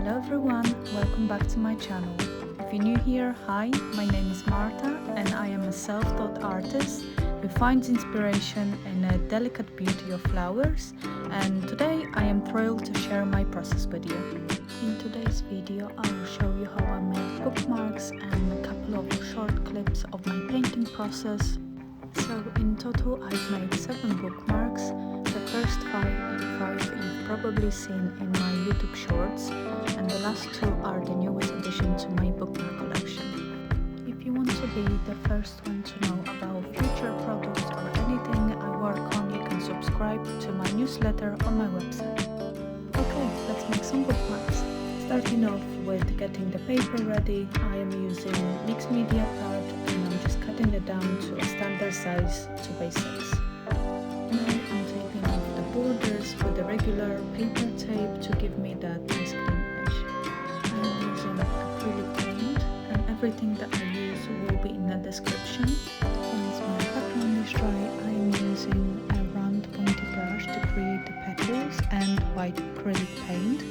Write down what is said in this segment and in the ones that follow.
Hello everyone, welcome back to my channel. If you're new here, hi, my name is Marta and I am a self-taught artist who finds inspiration in the delicate beauty of flowers, and today I am thrilled to share my process with you. In today's video I will show you how I make bookmarks and a couple of short clips of my painting process. So in total I've made 7 bookmarks. The first 5 you've probably seen in my YouTube shorts, and the last 2 are the newest addition to my bookmark collection. If you want to be the first one to know about future products or anything I work on, you can subscribe to my newsletter on my website. Okay, let's make some bookmarks. Starting off with getting the paper ready, I am using mixed media pad and I'm just cutting it down to a standard size 2x6. Now I'm taping off the borders with a regular paper tape to give me that nice clean edge. I am using acrylic paint and everything that I use will be in the description. Once my background is dry, I am using a round pointy brush to create the petals and white acrylic paint.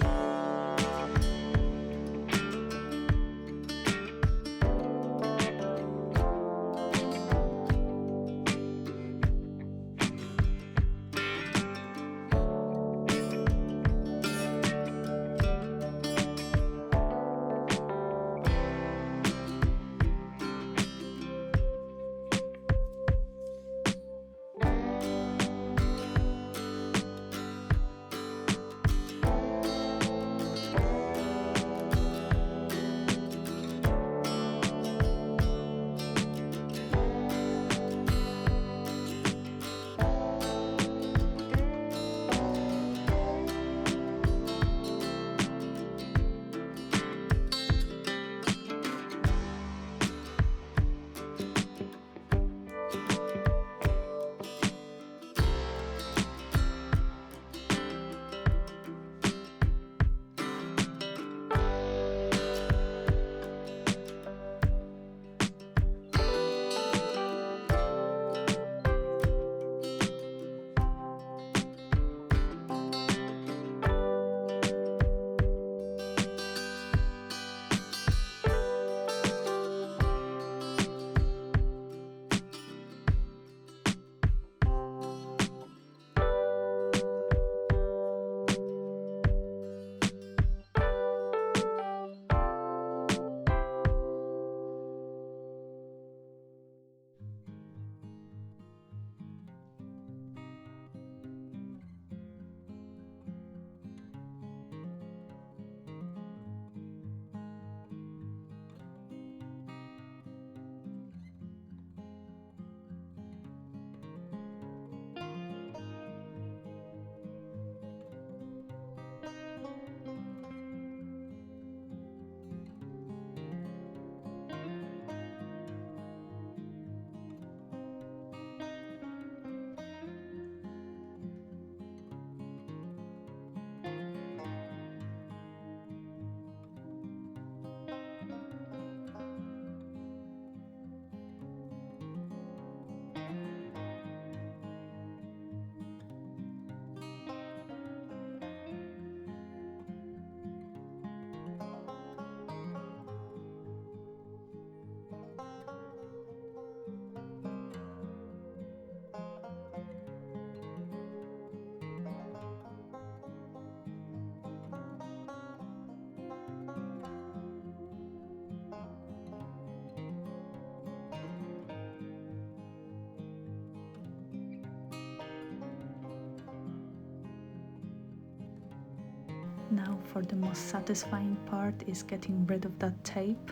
Now for the most satisfying part is getting rid of that tape,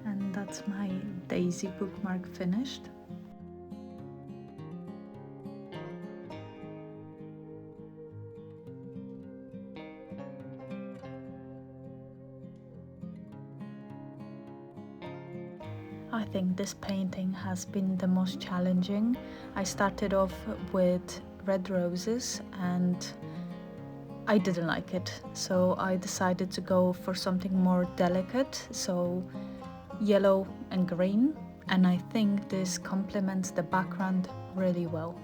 and that's my daisy bookmark finished. I think this painting has been the most challenging. I started off with red roses and I didn't like it, so I decided to go for something more delicate, so yellow and green, and I think this complements the background really well.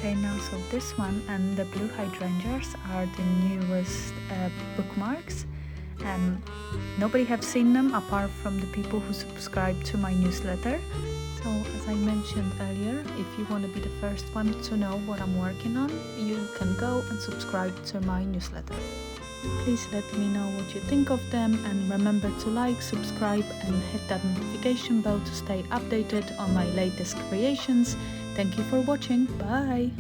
Okay, now so this one and the blue hydrangeas are the newest bookmarks, and nobody have seen them apart from the people who subscribe to my newsletter. So as I mentioned earlier, if you want to be the first one to know what I'm working on, you can go and subscribe to my newsletter. Please let me know what you think of them, and remember to like, subscribe and hit that notification bell to stay updated on my latest creations. Thank you for watching. Bye!